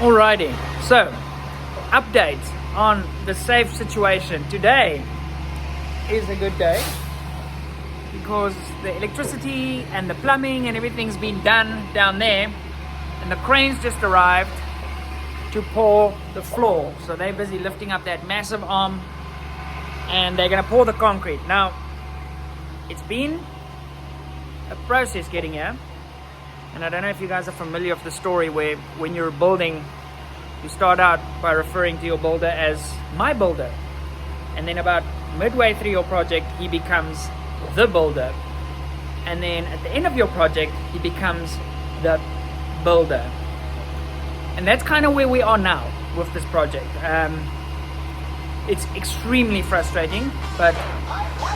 Alrighty, so update on the safe situation. Today is a good day because the electricity and the plumbing and everything's been done down there, and the cranes just arrived to pour the floor. So they're busy lifting up that massive arm and they're gonna pour the concrete. Now, it's been a process getting here. And I don't know if you guys are familiar with the story where when you're building, you start out by referring to your builder as my builder. And then about midway through your project, he becomes the builder. And then at the end of your project, he becomes the builder. And that's kind of where we are now with this project. It's extremely frustrating, but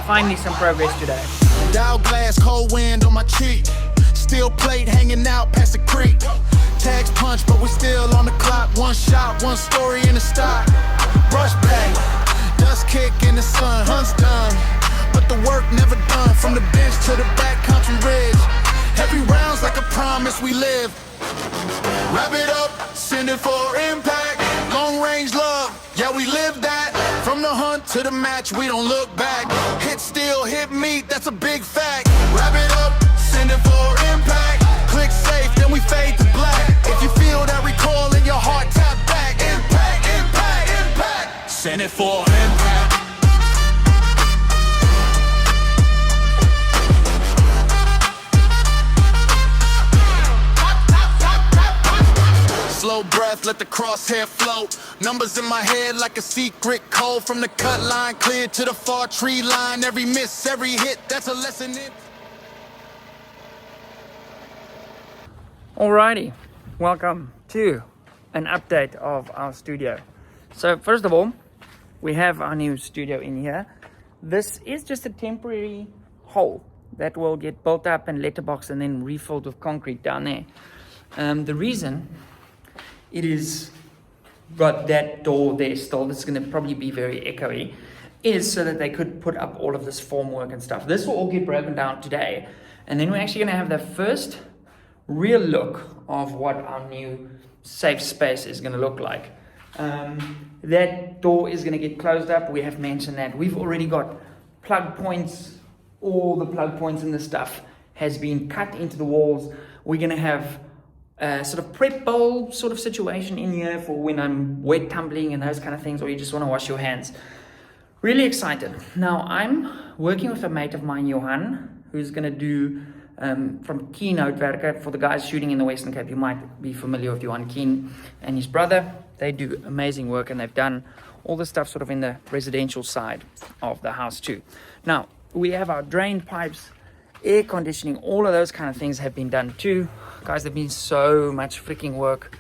finally some progress today. Dial glass, cold wind on my cheek. Steel plate hanging out past the creek. Tags punch, but we still on the clock. One shot, one story in the stock. Rush back, dust kick in the sun. Hunt's done, but the work never done. From the bench to the back country ridge. Every round's like a promise we live. Wrap it up, send it for impact. Long range love, yeah we live that. From the hunt to the match, we don't look back. Hit steel, hit meat, that's a big fact. Wrap it up, send it for impact. Click safe, then we fade to black. If you feel that recoil in your heart, tap back. Impact, impact, impact. Send it for impact. Slow breath, let the crosshair float. Numbers in my head like a secret code. From the cut line clear to the far tree line. Every miss, every hit, that's a lesson in. Alrighty, welcome to an update of our studio. So first of all, we have our new studio in here. This is just a temporary hole that will get built up and letterboxed and then refilled with concrete down there. The reason it is got that door there still, that's going to probably be very echoey, is so that they could put up all of this formwork and stuff. This will all get broken down today, and then we're actually going to have the first real look of what our new safe space is going to look like. That door is going to get closed up. We have mentioned that. We've already got plug points. All the plug points and the stuff has been cut into the walls. We're going to have a sort of prep bowl sort of situation in here for when I'm wet tumbling and those kind of things, or you just want to wash your hands. Really excited. Now, I'm working with a mate of mine, Johan, who's going to do from Keynote Werker. For the guys shooting in the Western Cape, you might be familiar with Johan Keen and his brother. They do amazing work, and they've done all the stuff sort of in the residential side of the house too. Now, we have our drain pipes, air conditioning, all of those kind of things have been done too. Guys, there's been so much freaking work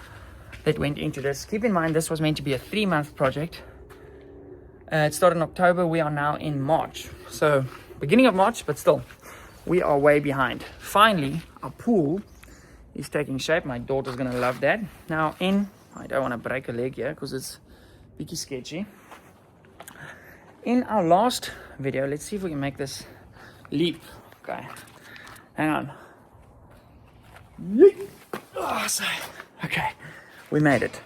that went into this. Keep in mind, this was meant to be a 3-month project. It started in October. We are now in March. So, beginning of March, but still, we are way behind. Finally, our pool is taking shape. My daughter's going to love that. Now, I don't want to break a leg here because it's a bit sketchy. In our last video, let's see if we can make this leap. Okay, hang on. Oh, sorry. Okay, we made it.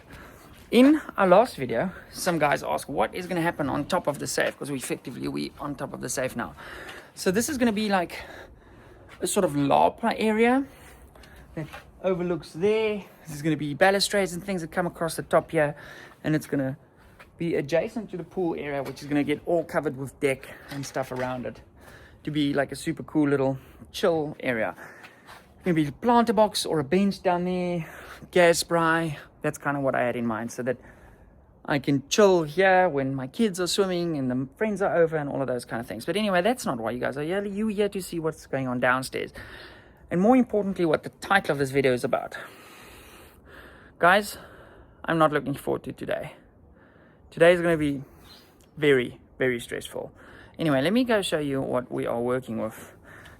In our last video, some guys asked what is going to happen on top of the safe, because we on top of the safe now. So this is going to be like a sort of lapa area that overlooks there. This is going to be balustrades and things that come across the top here, and it's going to be adjacent to the pool area, which is going to get all covered with deck and stuff around it to be like a super cool little chill area. Maybe a planter box or a bench down there, gas spray. That's kind of what I had in mind, so that I can chill here when my kids are swimming and the friends are over and all of those kind of things. But anyway, that's not why you guys are here. You're here to see what's going on downstairs. And more importantly, what the title of this video is about. Guys, I'm not looking forward to today. Today is going to be very, very stressful. Anyway, let me go show you what we are working with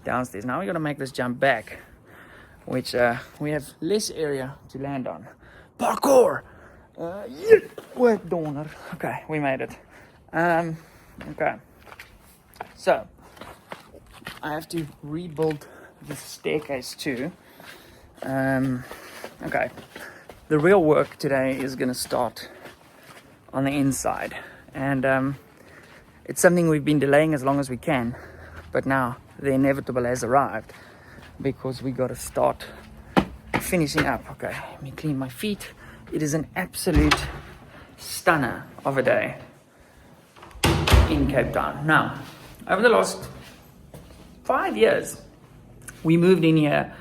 downstairs. Now we're going to make this jump back, which we have less area to land on. Parkour! Okay, we made it. Okay, so I have to rebuild the staircase too. Okay, the real work today is going to start on the inside, and it's something we've been delaying as long as we can, but now the inevitable has arrived because we got to start finishing up. Okay, let me clean my feet. It is an absolute stunner of a day in Cape Town. Now, over the last 5 years, we moved in here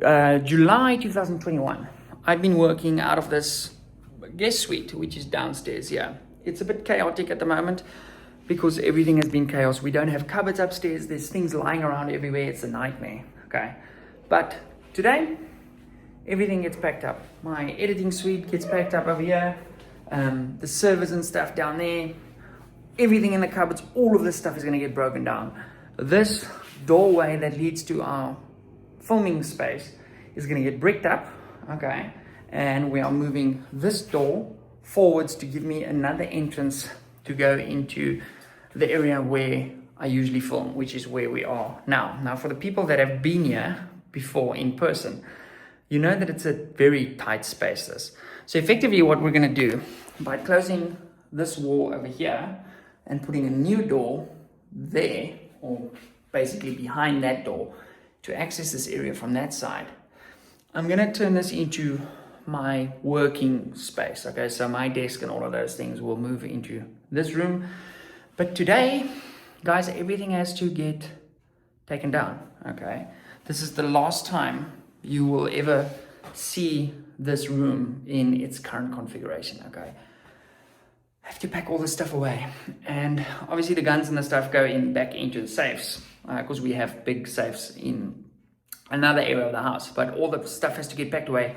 July 2021. I've been working out of this guest suite, which is downstairs here. It's a bit chaotic at the moment because everything has been chaos. We don't have cupboards upstairs. There's things lying around everywhere. It's a nightmare, okay? But today, everything gets packed up. My editing suite gets packed up over here. The servers and stuff down there. Everything in the cupboards, all of this stuff is going to get broken down. This doorway that leads to our filming space is going to get bricked up, okay? And we are moving this door forwards to give me another entrance to go into the area where I usually film, which is where we are now. Now, for the people that have been here before in person, you know that it's a very tight space, this. So effectively what we're going to do, by closing this wall over here and putting a new door there, or basically behind that door, to access this area from that side, I'm going to turn this into my working space. Okay, so my desk and all of those things will move into this room. But today, guys, everything has to get taken down. Okay, this is the last time you will ever see this room in its current configuration. Okay, I have to pack all this stuff away, and obviously the guns and the stuff go in back into the safes because we have big safes in another area of the house, but all the stuff has to get packed away.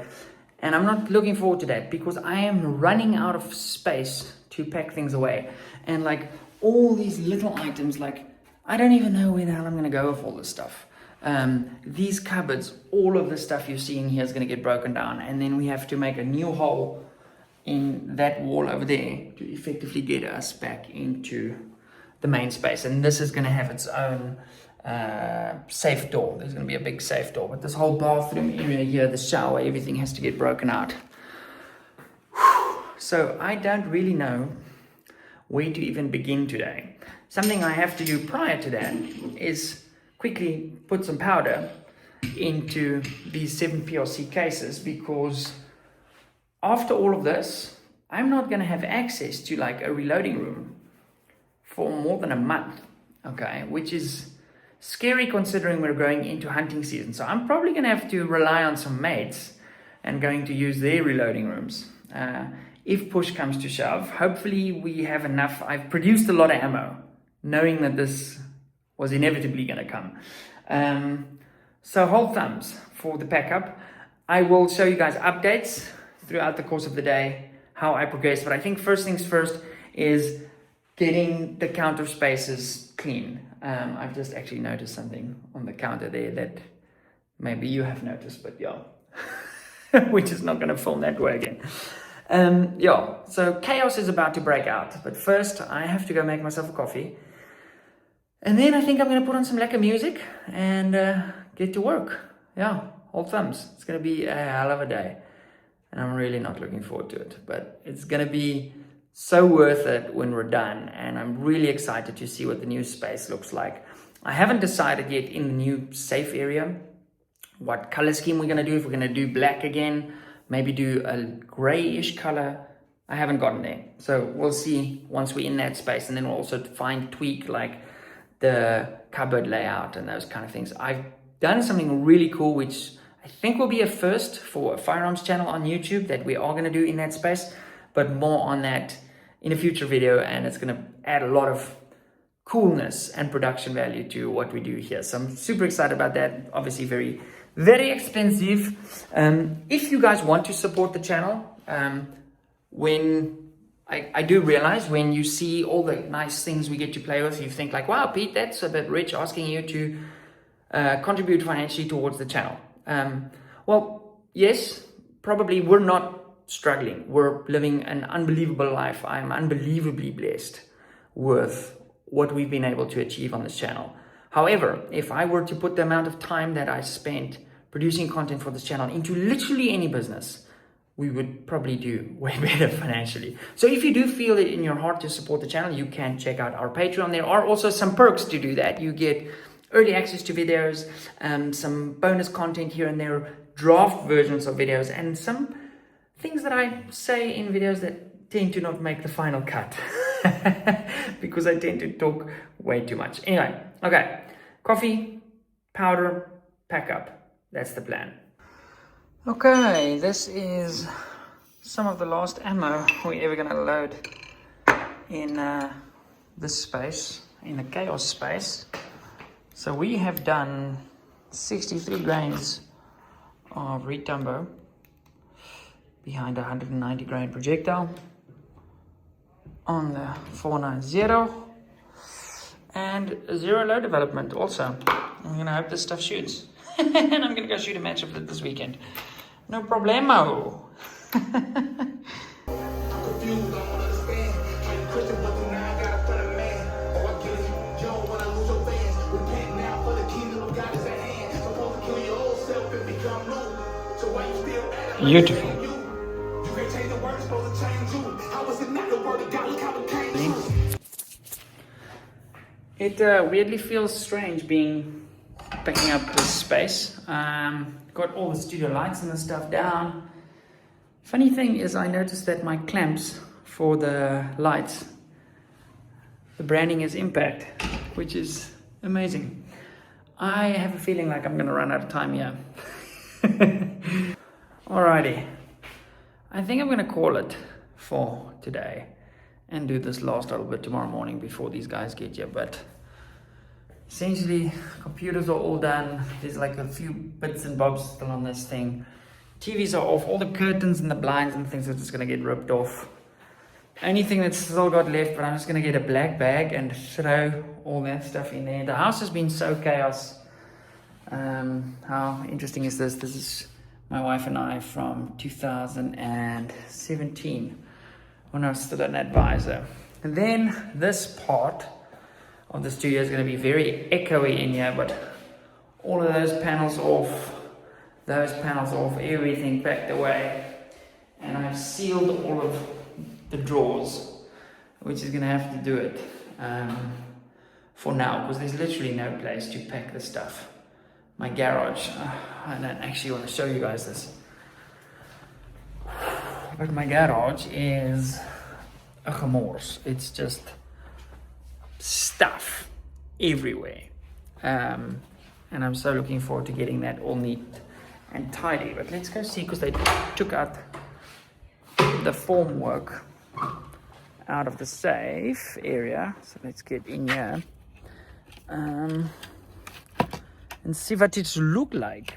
And I'm not looking forward to that because I am running out of space to pack things away. And like all these little items, like I don't even know where the hell I'm going to go with all this stuff. These cupboards, all of the stuff you're seeing here is going to get broken down. And then we have to make a new hole in that wall over there to effectively get us back into the main space. And this is going to have its own safe door. There's going to be a big safe door, but this whole bathroom area here, the shower, everything has to get broken out. So I don't really know where to even begin today. Something I have to do prior to that is quickly put some powder into these 7 PRC cases, because after all of this, I'm not going to have access to like a reloading room for more than a month, okay, which is scary considering we're going into hunting season. So I'm probably going to have to rely on some mates and going to use their reloading rooms. If push comes to shove, hopefully we have enough. I've produced a lot of ammo, knowing that this was inevitably going to come. So hold thumbs for the pack up. I will show you guys updates throughout the course of the day, how I progress. But I think first things first is getting the counter spaces clean. I've just actually noticed something on the counter there that maybe you have noticed, but yeah, we're just not going to film that way again. Yeah, so chaos is about to break out, but first I have to go make myself a coffee, and then I think I'm going to put on some lekker music and get to work. Yeah, hold thumbs. It's going to be a hell of a day, and I'm really not looking forward to it, but it's going to be so worth it when we're done, and I'm really excited to see what the new space looks like. I haven't decided yet in the new safe area what color scheme we're going to do. If we're going to do black again, maybe do a grayish color. I haven't gotten there, so we'll see once we're in that space, and then we'll also tweak like the cupboard layout and those kind of things. I've done something really cool, which I think will be a first for a firearms channel on YouTube, that we are going to do in that space, but more on that in a future video, and it's going to add a lot of coolness and production value to what we do here. So I'm super excited about that. Obviously very, very expensive. If you guys want to support the channel, when I do realize when you see all the nice things we get to play with, you think like, wow, Pete, that's a bit rich, asking you to contribute financially towards the channel. Well, yes, probably we're not struggling. We're living an unbelievable life. I'm unbelievably blessed with what we've been able to achieve on this channel. However, if I were to put the amount of time that I spent producing content for this channel into literally any business, we would probably do way better financially. So if you do feel it in your heart to support the channel, you can check out our Patreon. There are also some perks to do that. You get early access to videos, some bonus content here and there, draft versions of videos, and some things that I say in videos that tend to not make the final cut because I tend to talk way too much. Anyway, okay, coffee, powder, pack up. That's the plan. Okay, this is some of the last ammo we're ever gonna load in this space, in the chaos space. So we have done 63 grains of retumbo behind a 190 grain projectile on the 490 and 0 low development also. I'm gonna hope this stuff shoots. And I'm gonna go shoot a match of it this weekend. No problemo. Beautiful. It weirdly feels strange picking up this space. Got all the studio lights and the stuff down. Funny thing is, I noticed that my clamps for the lights, the branding is Impact, which is amazing. I have a feeling like I'm gonna run out of time here. Alrighty, I think I'm gonna call it for today and do this last little bit tomorrow morning before these guys get here. But essentially, computers are all done. There's like a few bits and bobs still on this thing. TVs are off. All the curtains and the blinds and things are just gonna get ripped off. Anything that's still got left, but I'm just gonna get a black bag and throw all that stuff in there. The house has been so chaos. How interesting is this? This is my wife and I from 2017 when I was still an advisor. And then this part of the studio is going to be very echoey in here, but all of those panels off, everything packed away, and I've sealed all of the drawers, which is going to have to do it for now, because there's literally no place to pack the stuff. My garage, I don't actually want to show you guys this, but my garage is a gemors. It's just stuff everywhere, and I'm so looking forward to getting that all neat and tidy. But let's go see, because they took out the formwork out of the safe area, so let's get in here and see what it look like.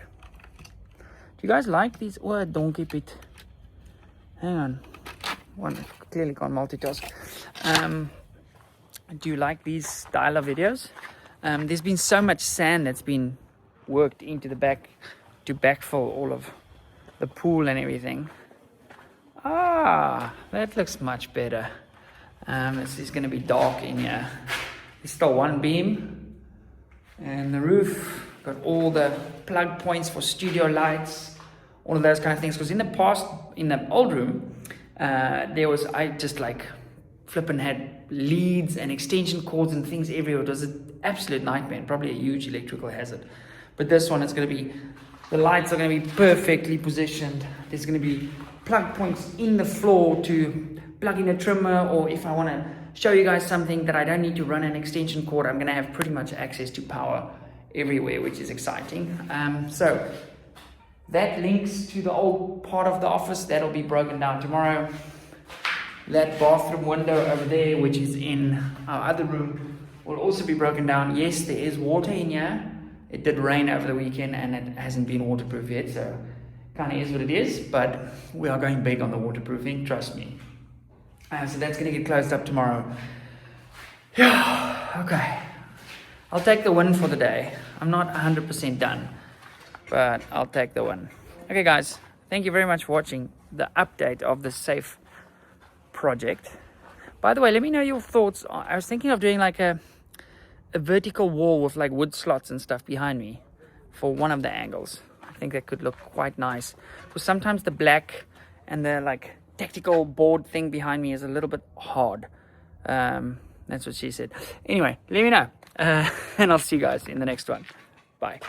Do you guys like these? Oh, don't keep it. Hang on, one clearly can't multitask. Do you like these style of videos? There's been so much sand that's been worked into the back to backfill all of the pool and everything. That looks much better. This is going to be dark in here. There's still one beam, and the roof got all the plug points for studio lights, all of those kind of things. Because in the past, in the old room, I just like flipping had leads and extension cords and things everywhere. It was an absolute nightmare and probably a huge electrical hazard. But this one, it's going to be, the lights are going to be perfectly positioned. There's going to be plug points in the floor to plug in a trimmer, or if I want to show you guys something that I don't need to run an extension cord, I'm going to have pretty much access to power everywhere, which is exciting. So that links to the old part of the office. That'll be broken down tomorrow. That bathroom window over there, which is in our other room, will also be broken down. Yes, there is water in here. It did rain over the weekend and it hasn't been waterproof yet, so kind of is what it is, but we are going big on the waterproofing, trust me. So that's going to get closed up tomorrow. Yeah, okay. I'll take the win for the day. I'm not 100% done, but I'll take the win. Okay, guys, thank you very much for watching the update of the safe project. By the way, let me know your thoughts. I was thinking of doing like a vertical wall with like wood slots and stuff behind me for one of the angles. I think that could look quite nice, because sometimes the black and the like tactical board thing behind me is a little bit hard. That's what she said. Anyway, let me know, and I'll see you guys in the next one. Bye.